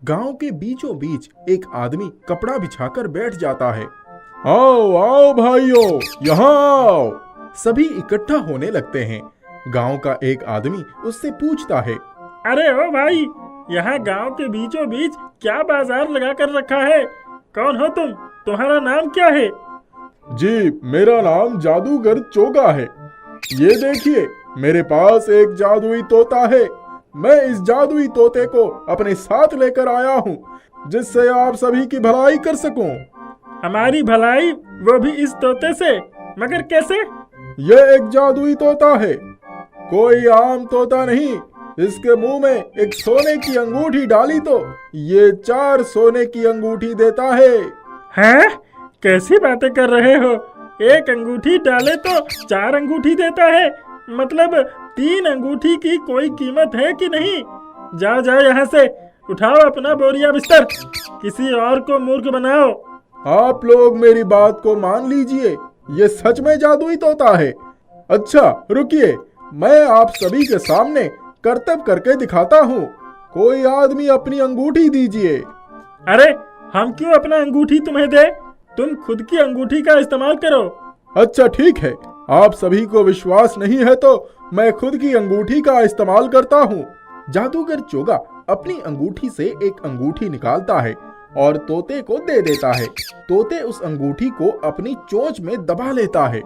गांव के बीचों बीच एक आदमी कपड़ा बिछाकर बैठ जाता है। आओ आओ भाइयों, यहाँ आओ। सभी इकट्ठा होने लगते हैं। गांव का एक आदमी उससे पूछता है, अरे ओ भाई, यहाँ गांव के बीचों बीच क्या बाजार लगा कर रखा है? कौन हो तुम? तुम्हारा नाम क्या है? जी मेरा नाम जादूगर चोगा है। ये देखिए, मेरे पास एक जादुई तोता है। मैं इस जादुई तोते को अपने साथ लेकर आया हूँ, जिससे आप सभी की भलाई कर सकूं। हमारी भलाई, वो भी इस तोते से? मगर कैसे? ये एक जादुई तोता है, कोई आम तोता नहीं। इसके मुंह में एक सोने की अंगूठी डाली तो ये 4 सोने की अंगूठी देता है। हैं? कैसी बातें कर रहे हो? एक अंगूठी डाले तो 4 अंगूठी देता है? मतलब 3 अंगूठी की कोई कीमत है कि नहीं? जाओ जाओ यहाँ से, उठाओ अपना बोरिया बिस्तर, किसी और को मूर्ख बनाओ। आप लोग मेरी बात को मान लीजिए, ये सच में जादुई तोता है। अच्छा रुकिए, मैं आप सभी के सामने करतब करके दिखाता हूँ। कोई आदमी अपनी अंगूठी दीजिए। अरे हम क्यों अपना अंगूठी तुम्हें दे? तुम खुद की अंगूठी का इस्तेमाल करो। अच्छा ठीक है, आप सभी को विश्वास नहीं है तो मैं खुद की अंगूठी का इस्तेमाल करता हूँ। जादूगर चोगा अपनी अंगूठी से एक अंगूठी निकालता है और तोते को दे देता है। तोते उस अंगूठी को अपनी चोंच में दबा लेता है।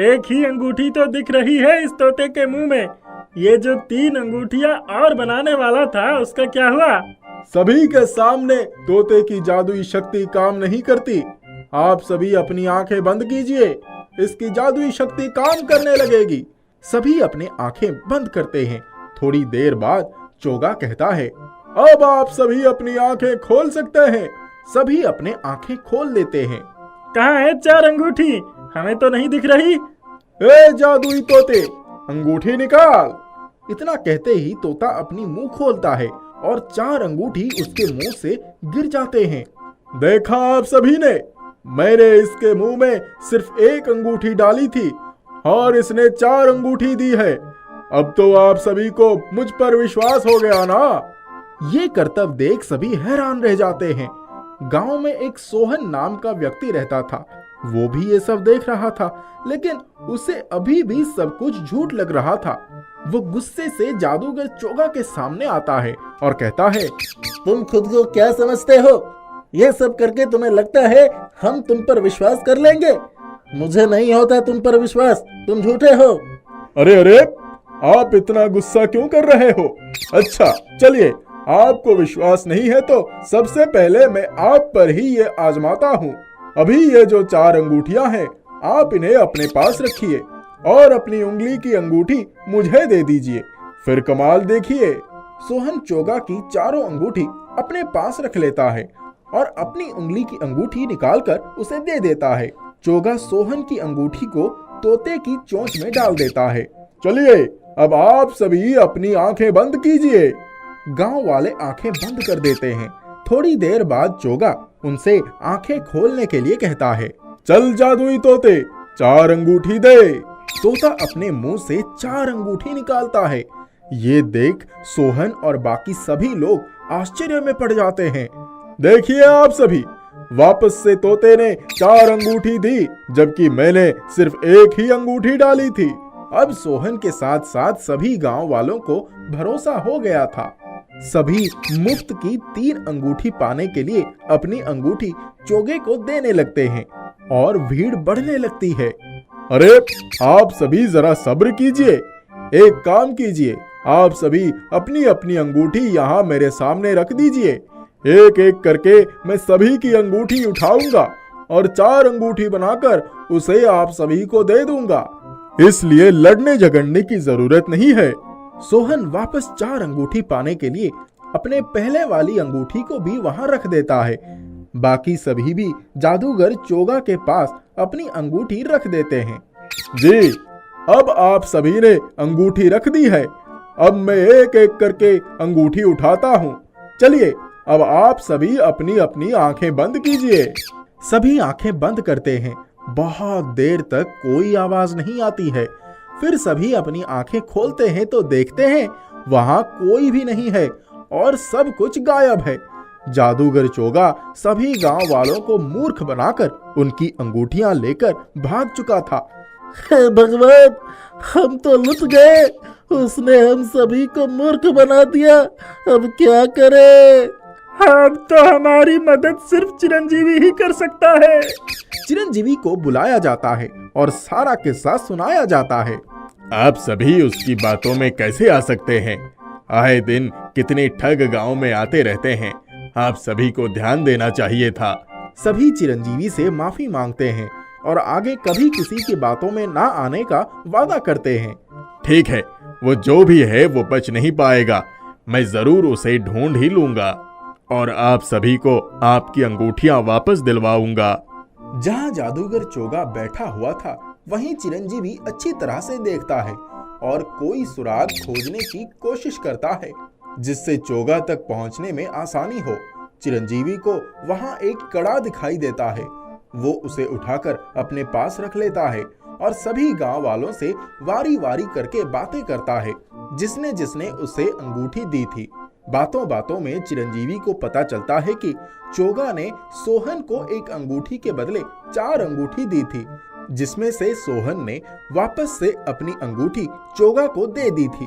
एक ही अंगूठी तो दिख रही है इस तोते के मुंह में। ये जो 3 अंगूठियां और बनाने वाला था, उसका क्या हुआ? सभी के सामने तोते की जादुई शक्ति काम नहीं करती। आप सभी अपनी आंखें बंद कीजिए, इसकी जादुई शक्ति काम करने लगेगी। सभी अपने आंखें बंद करते हैं। थोड़ी देर बाद चोगा कहता है, अब आप सभी अपनी आंखें खोल सकते हैं। सभी अपने आंखें खोल लेते हैं। कहाँ है 4 अंगूठी? हमें तो नहीं दिख रही। ए जादुई तोते, अंगूठी निकाल। इतना कहते ही तोता अपनी मुंह खोलता है और 4 अंगूठी उसके मुंह से गिर जाते हैं। देखा आप सभी ने, मैंने इसके मुंह में सिर्फ एक अंगूठी डाली थी और इसने 4 अंगूठी दी है। अब तो आप सभी को मुझ पर विश्वास हो गया ना? ये करतब देख सभी हैरान रह जाते हैं। गांव में एक सोहन नाम का व्यक्ति रहता था। वो भी ये सब देख रहा था, लेकिन उसे अभी भी सब कुछ झूठ लग रहा था। वो गुस्से से जादूगर चोगा के सामने आता है और कहता है, तुम खुद को क्या समझते हो? ये सब करके तुम्हें लगता है हम तुम पर विश्वास कर लेंगे? मुझे नहीं होता तुम पर विश्वास, तुम झूठे हो। अरे अरे, आप इतना गुस्सा क्यों कर रहे हो? अच्छा चलिए, आपको विश्वास नहीं है तो सबसे पहले मैं आप पर ही ये आजमाता हूँ। अभी ये जो 4 अंगूठियां हैं, आप इन्हें अपने पास रखिए और अपनी उंगली की अंगूठी मुझे दे दीजिए। फिर कमाल देखिए। सोहन चोगा की 4 अंगूठी अपने पास रख लेता है और अपनी उंगली की अंगूठी निकालकर उसे दे देता है। चोगा सोहन की अंगूठी को तोते की चोंच में डाल देता है। चलिए, अब आप सभी अपनी आंखें बंद कीजिए। गांव वाले आंखें बंद कर देते हैं। थोड़ी देर बाद चोगा उनसे आंखें खोलने के लिए कहता है, चल जादुई तोते, 4 अंगूठी दे। तोता अपने मुंह से 4 अंगूठी निकालता है। ये देख सोहन और बाकी सभी लोग आश्चर्य में पड़ जाते हैं। देखिए आप सभी, वापस से तोते ने 4 अंगूठी दी, जबकि मैंने सिर्फ एक ही अंगूठी डाली थी। अब सोहन के साथ साथ सभी गांव वालों को भरोसा हो गया था। सभी मुफ्त की 3 अंगूठी पाने के लिए अपनी अंगूठी चोगे को देने लगते हैं और भीड़ बढ़ने लगती है। अरे आप सभी जरा सब्र कीजिए। एक काम कीजिए, आप सभी अपनी अपनी अंगूठी यहाँ मेरे सामने रख दीजिए। एक एक करके मैं सभी की अंगूठी उठाऊंगा और 4 अंगूठी बनाकर उसे आप सभी को दे दूंगा। इसलिए लड़ने झगड़ने की जरूरत नहीं है। सोहन वापस 4 अंगूठी पाने के लिए अपने पहले वाली अंगूठी को भी वहां रख देता है। बाकी सभी भी जादूगर चोगा के पास अपनी अंगूठी रख देते हैं। जी, अब आप सभी ने अंगूठी रख दी है। अब मैं एक एक करके अंगूठी उठाता हूँ। चलिए, अब आप सभी अपनी अपनी आंखें बंद कीजिए। सभी आंखें बंद करते हैं। बहुत देर तक कोई आवाज नहीं आती है। फिर सभी अपनी आंखें खोलते हैं तो देखते हैं वहां कोई भी नहीं है और सब कुछ गायब है। जादूगर चोगा सभी गांव वालों को मूर्ख बनाकर उनकी अंगूठियां लेकर भाग चुका था। हे भगवान, हम तो लुट गए। उसने हम सभी को मूर्ख बना दिया। अब क्या करें? अब तो हमारी मदद सिर्फ चिरंजीवी ही कर सकता है। चिरंजीवी को बुलाया जाता है और सारा किस्सा सुनाया जाता है। आप सभी उसकी बातों में कैसे आ सकते हैं? आए दिन कितने ठग गांव में आते रहते हैं। आप सभी को ध्यान देना चाहिए था। सभी चिरंजीवी से माफी मांगते हैं और आगे कभी किसी की बातों में ना आने का वादा करते हैं। ठीक है, वो जो भी है वो बच नहीं पाएगा। मैं जरूर उसे ढूंढ ही लूंगा और आप सभी को आपकी अंगूठियां वापस दिलवाऊंगा। जहां जादूगर चोगा बैठा हुआ था वहीं चिरंजीवी अच्छी तरह से देखता है और कोई सुराग खोजने की कोशिश करता है जिससे चोगा तक पहुंचने में आसानी हो। चिरंजीवी को वहां एक कड़ा दिखाई देता है। वो उसे उठाकर अपने पास रख लेता है और सभी गांव वालों से वारी वारी करके बातें करता है जिसने जिसने उसे अंगूठी दी थी। बातों बातों में चिरंजीवी को पता चलता है कि चोगा ने सोहन को एक अंगूठी के बदले 4 अंगूठी दी थी, जिसमें से सोहन ने वापस से अपनी अंगूठी चोगा को दे दी थी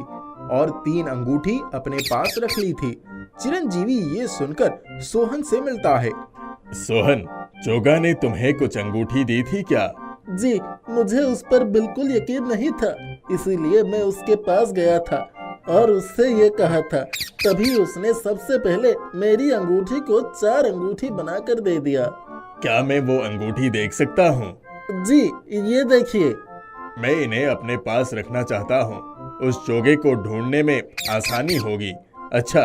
और 3 अंगूठी अपने पास रख ली थी। चिरंजीवी ये सुनकर सोहन से मिलता है। सोहन, चोगा ने तुम्हें कुछ अंगूठी दी थी क्या? जी, मुझे उस पर बिल्कुल यकीन नहीं था, इसीलिए मैं उसके पास गया था और उससे ये कहा था। तभी उसने सबसे पहले मेरी अंगूठी को 4 अंगूठी बनाकर दे दिया। क्या मैं वो अंगूठी देख सकता हूँ? जी, ये देखिए। मैं इन्हें अपने पास रखना चाहता हूँ। उस चोगे को ढूंढने में आसानी होगी। अच्छा,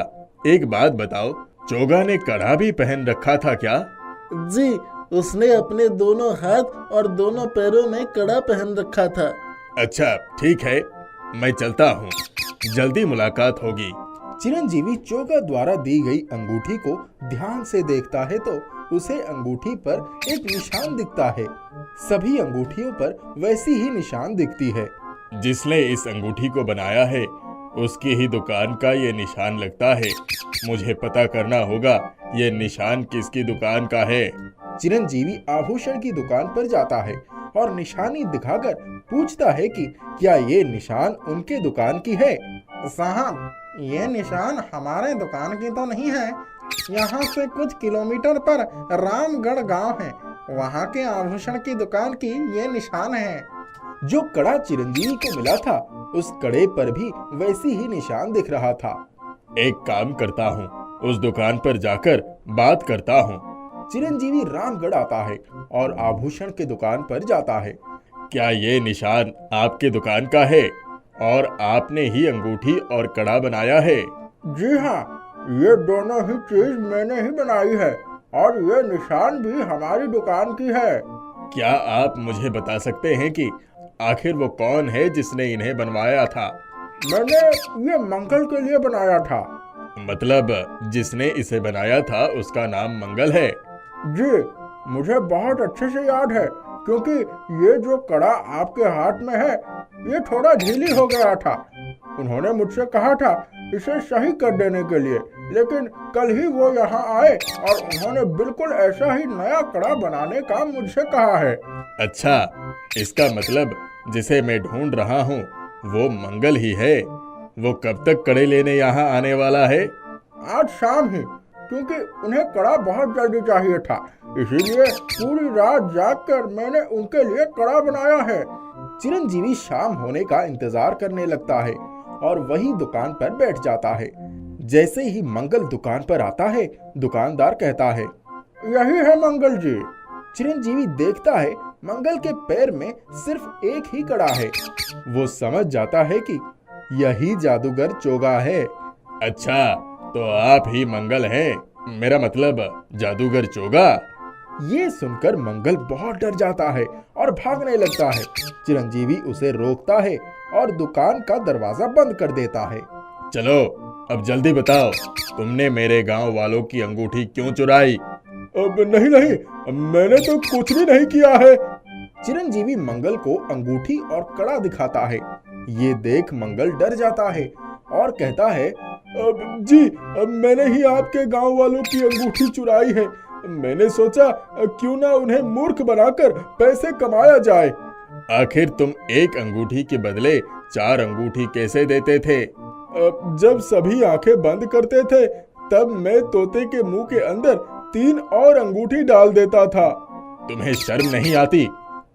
एक बात बताओ, चोगा ने कड़ा भी पहन रखा था क्या? जी, उसने अपने दोनों हाथ और दोनों पैरों में कड़ा पहन रखा था। अच्छा, ठीक है, मैं चलता हूँ। जल्दी मुलाकात होगी। चिरंजीवी चोगा द्वारा दी गई अंगूठी को ध्यान से देखता है तो उसे अंगूठी पर एक निशान दिखता है। सभी अंगूठियों पर वैसी ही निशान दिखती है। जिसने इस अंगूठी को बनाया है उसकी ही दुकान का ये निशान लगता है। मुझे पता करना होगा ये निशान किसकी दुकान का है। चिरंजीवी आभूषण की दुकान पर जाता है और निशानी दिखाकर पूछता है कि क्या ये निशान उनके दुकान की है। साहब, ये निशान हमारे दुकान की तो नहीं है। यहाँ से कुछ किलोमीटर पर रामगढ़ गांव है, वहाँ के आभूषण की दुकान की ये निशान है। जो कड़ा चिरंजीवी को मिला था उस कड़े पर भी वैसी ही निशान दिख रहा था। एक काम करता हूँ, उस दुकान पर जाकर बात करता हूँ। चिरंजीवी रामगढ़ आता है और आभूषण की दुकान पर जाता है। क्या ये निशान आपके दुकान का है और आपने ही अंगूठी और कड़ा बनाया है? जी हाँ, ये दोनों ही चीज मैंने ही बनाई है और ये निशान भी हमारी दुकान की है। क्या आप मुझे बता सकते हैं कि आखिर वो कौन है जिसने इन्हें बनवाया था? मैंने ये मंगल के लिए बनाया था। मतलब जिसने इसे बनाया था उसका नाम मंगल है? जी, मुझे बहुत अच्छे से याद है क्योंकि ये जो कड़ा आपके हाथ में है ये थोड़ा ढीली हो गया था। उन्होंने मुझसे कहा था इसे सही कर देने के लिए, लेकिन कल ही वो यहाँ आए और उन्होंने बिल्कुल ऐसा ही नया कड़ा बनाने का मुझसे कहा है। अच्छा, इसका मतलब जिसे मैं ढूंढ रहा हूँ वो मंगल ही है। वो कब तक कड़े लेने यहाँ आने वाला है? आज शाम ही, क्योंकि उन्हें कड़ा बहुत जल्दी चाहिए था, इसीलिए पूरी रात जागकर मैंने उनके लिए कड़ा बनाया है। चिरंजीवी शाम होने का इंतजार करने लगता है और वही दुकान पर बैठ जाता है। जैसे ही मंगल दुकान पर आता है, दुकानदार कहता है, यही है मंगल जी। चिरंजीवी देखता है मंगल के पैर में सिर्फ एक ही कड़ा है। वो समझ जाता है कि यही जादूगर चोगा है। अच्छा, तो आप ही मंगल हैं, मेरा मतलब जादूगर चोगा। ये सुनकर मंगल बहुत डर जाता है और भागने लगता है। चिरंजीवी उसे रोकता है और दुकान का दरवाजा बंद कर देता है। चलो, अब जल्दी बताओ, तुमने मेरे गांव वालों की अंगूठी क्यों चुराई? अब नहीं, मैंने तो कुछ भी नहीं किया है। चिरंजीवी मंगल को अंगूठी और कड़ा दिखाता है। ये देख मंगल डर जाता है और कहता है, जी, मैंने ही आपके गांव वालों की अंगूठी चुराई है। मैंने सोचा क्यों ना उन्हें मूर्ख बनाकर पैसे कमाया जाए। आखिर तुम एक अंगूठी के बदले 4 अंगूठी कैसे देते थे? जब सभी आंखें बंद करते थे तब मैं तोते के मुंह के अंदर 3 और अंगूठी डाल देता था। तुम्हें शर्म नहीं आती?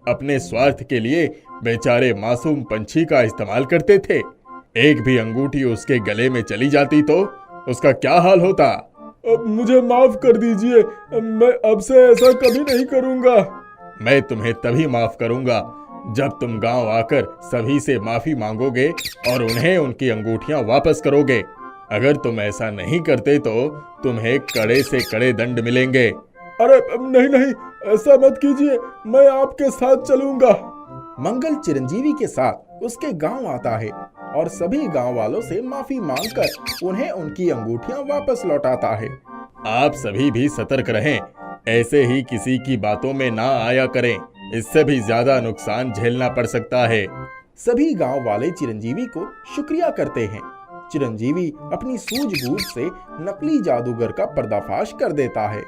अपने स्वार्थ के लिए बेचारे मासूम पंछी का इस्तेमाल करते थे। एक भी अंगूठी उसके गले में चली जाती तो उसका क्या हाल होता? मुझे माफ कर दीजिए, मैं अब से ऐसा कभी नहीं करूंगा। मैं तुम्हें तभी माफ करूंगा जब तुम गांव आकर सभी से माफी मांगोगे और उन्हें उनकी अंगूठियां वापस करोगे। अगर तुम ऐसा नहीं करते तो तुम्हें कड़े से कड़े दंड मिलेंगे। अरे नहीं नहीं, ऐसा मत कीजिए, मैं आपके साथ चलूंगा। मंगल चिरंजीवी के साथ उसके गांव आता है और सभी गांव वालों से माफी मांगकर उन्हें उनकी अंगूठियां वापस लौटाता है। आप सभी भी सतर्क रहें, ऐसे ही किसी की बातों में ना आया करें, इससे भी ज्यादा नुकसान झेलना पड़ सकता है। सभी गांव वाले चिरंजीवी को शुक्रिया करते हैं। चिरंजीवी अपनी सूझबूझ से नकली जादूगर का पर्दाफाश कर देता है।